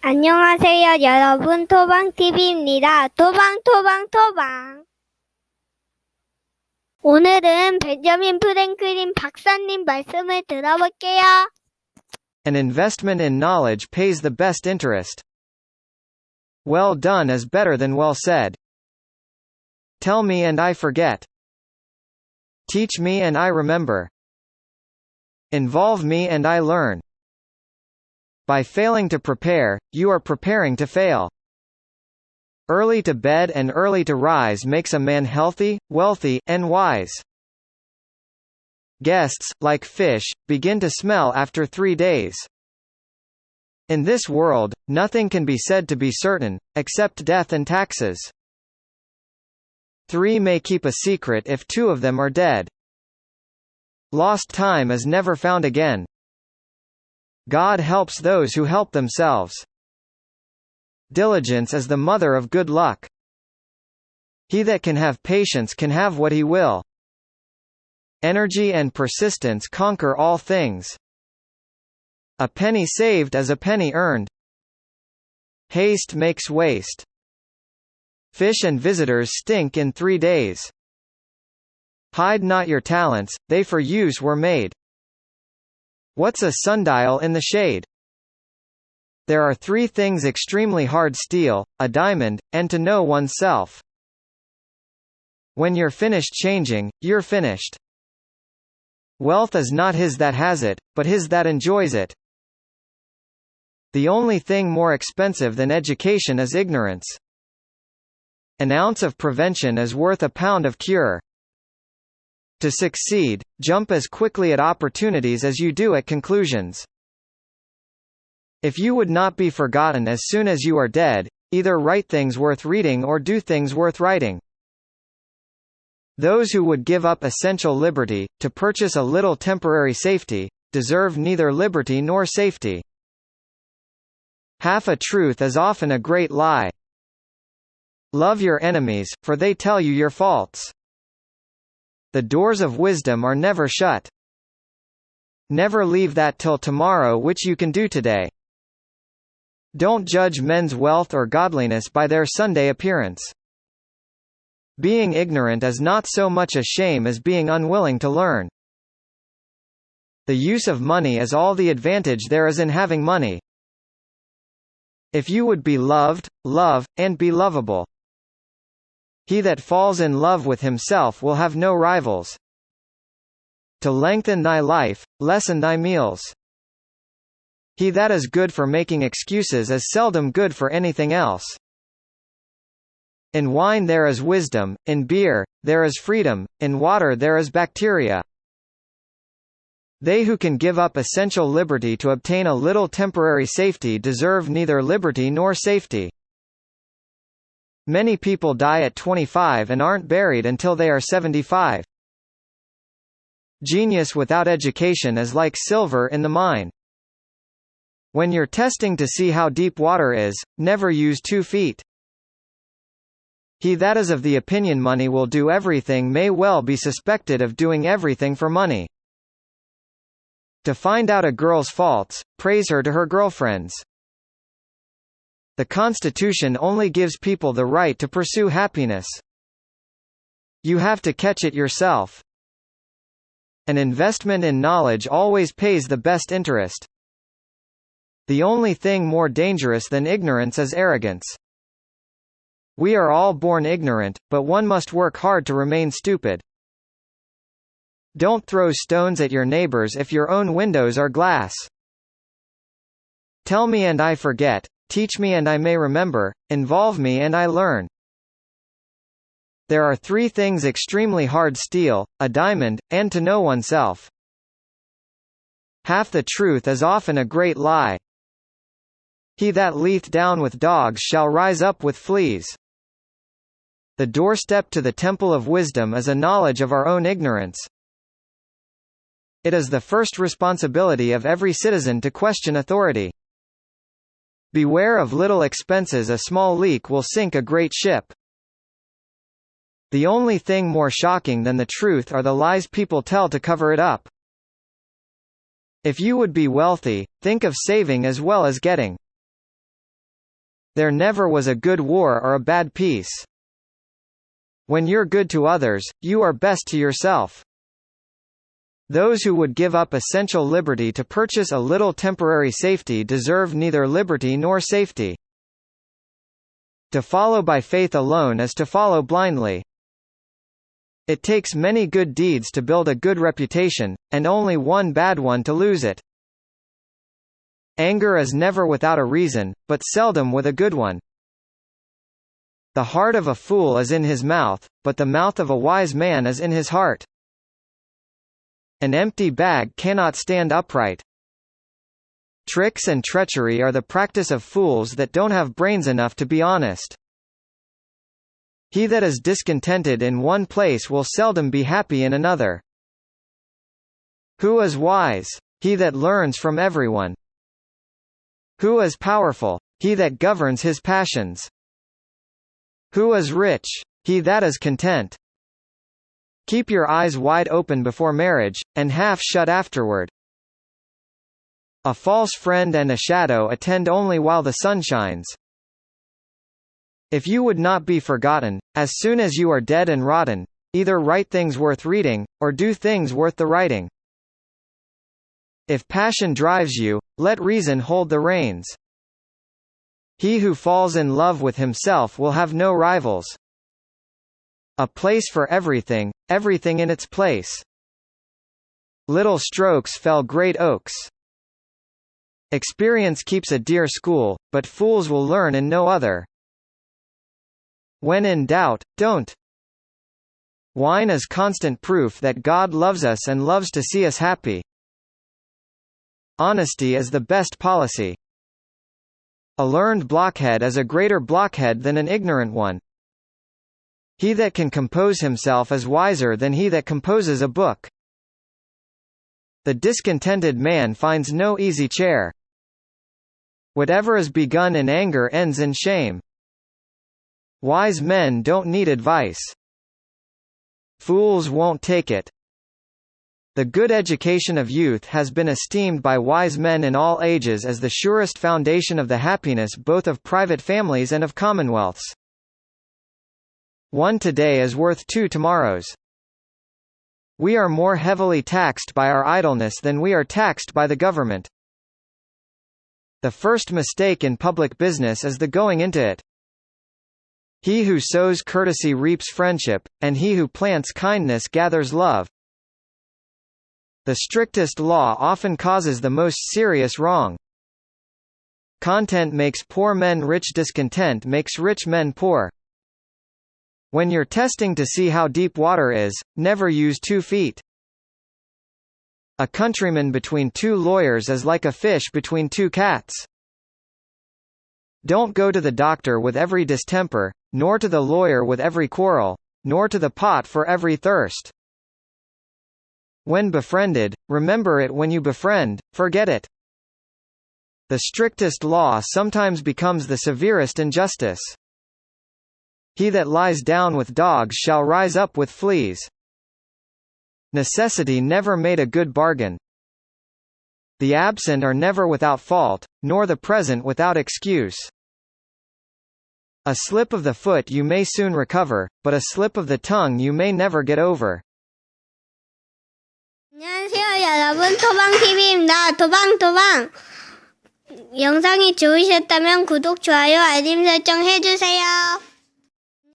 안녕하세요, 여러분. 토방TV입니다. 토방. 오늘은 벤저민 프랭클린 박사님 말씀을 들어볼게요. An investment in knowledge pays the best interest. Well done is better than well said. Tell me and I forget. Teach me and I remember. Involve me and I learn. By failing to prepare, you are preparing to fail. Early to bed and early to rise makes a man healthy, wealthy, and wise. Guests, like fish, begin to smell after 3 days. In this world, nothing can be said to be certain, except death and taxes. 3 may keep a secret if 2 of them are dead. Lost time is never found again. God helps those who help themselves. Diligence is the mother of good luck. He that can have patience can have what he will. Energy and persistence conquer all things. A penny saved is a penny earned. Haste makes waste. Fish and visitors stink in 3 days. Hide not your talents, they for use were made. What's a sundial in the shade? There are 3 things extremely hard: steel, a diamond, and to know oneself. When you're finished changing, you're finished. Wealth is not his that has it, but his that enjoys it. The only thing more expensive than education is ignorance. An ounce of prevention is worth a pound of cure. To succeed, jump as quickly at opportunities as you do at conclusions. If you would not be forgotten as soon as you are dead, either write things worth reading or do things worth writing. Those who would give up essential liberty, to purchase a little temporary safety, deserve neither liberty nor safety. Half a truth is often a great lie. Love your enemies, for they tell you your faults. The doors of wisdom are never shut. Never leave that till tomorrow which you can do today. Don't judge men's wealth or godliness by their Sunday appearance. Being ignorant is not so much a shame as being unwilling to learn. The use of money is all the advantage there is in having money. If you would be loved, love, and be lovable. He that falls in love with himself will have no rivals. To lengthen thy life, lessen thy meals. He that is good for making excuses is seldom good for anything else. In wine there is wisdom, in beer, there is freedom, in water there is bacteria. They who can give up essential liberty to obtain a little temporary safety deserve neither liberty nor safety. Many people die at 25 and aren't buried until they are 75. Genius without education is like silver in the mine. When you're testing to see how deep water is, never use 2 feet. He that is of the opinion money will do everything may well be suspected of doing everything for money. To find out a girl's faults, praise her to her girlfriends. The Constitution only gives people the right to pursue happiness. You have to catch it yourself. An investment in knowledge always pays the best interest. The only thing more dangerous than ignorance is arrogance. We are all born ignorant, but one must work hard to remain stupid. Don't throw stones at your neighbors if your own windows are glass. Tell me and I forget. Teach me and I may remember, involve me and I learn. There are 3 things extremely hard: steel, a diamond, and to know oneself. Half the truth is often a great lie. He that lieth down with dogs shall rise up with fleas. The doorstep to the temple of wisdom is a knowledge of our own ignorance. It is the first responsibility of every citizen to question authority. Beware of little expenses: a small leak will sink a great ship. The only thing more shocking than the truth are the lies people tell to cover it up. If you would be wealthy, think of saving as well as getting. There never was a good war or a bad peace. When you're good to others, you are best to yourself. Those who would give up essential liberty to purchase a little temporary safety deserve neither liberty nor safety. To follow by faith alone is to follow blindly. It takes many good deeds to build a good reputation, and only one bad one to lose it. Anger is never without a reason, but seldom with a good one. The heart of a fool is in his mouth, but the mouth of a wise man is in his heart. An empty bag cannot stand upright. Tricks and treachery are the practice of fools that don't have brains enough to be honest. He that is discontented in one place will seldom be happy in another. Who is wise? He that learns from everyone. Who is powerful? He that governs his passions. Who is rich? He that is content. Keep your eyes wide open before marriage, and half shut afterward. A false friend and a shadow attend only while the sun shines. If you would not be forgotten, as soon as you are dead and rotten, either write things worth reading, or do things worth the writing. If passion drives you, let reason hold the reins. He who falls in love with himself will have no rivals. A place for everything, everything in its place. Little strokes fell great oaks. Experience keeps a dear school, but fools will learn in no other. When in doubt, don't. Wine is constant proof that God loves us and loves to see us happy. Honesty is the best policy. A learned blockhead is a greater blockhead than an ignorant one. He that can compose himself is wiser than he that composes a book. The discontented man finds no easy chair. Whatever is begun in anger ends in shame. Wise men don't need advice. Fools won't take it. The good education of youth has been esteemed by wise men in all ages as the surest foundation of the happiness both of private families and of commonwealths. One today is worth 2 tomorrows. We are more heavily taxed by our idleness than we are taxed by the government. The first mistake in public business is the going into it. He who sows courtesy reaps friendship, and he who plants kindness gathers love. The strictest law often causes the most serious wrong. Content makes poor men rich. Discontent makes rich men poor. When you're testing to see how deep water is, never use 2 feet. A countryman between 2 lawyers is like a fish between 2 cats. Don't go to the doctor with every distemper, nor to the lawyer with every quarrel, nor to the pot for every thirst. When befriended, remember it. When you befriend, forget it. The strictest law sometimes becomes the severest injustice. He that lies down with dogs shall rise up with fleas. Necessity never made a good bargain. The absent are never without fault, nor the present without excuse. A slip of the foot you may soon recover, but a slip of the tongue you may never get over. 안녕하세요, 여러분. 토방TV입니다. 토방. 영상이 좋으셨다면 구독, 좋아요, 알림 설정 해주세요.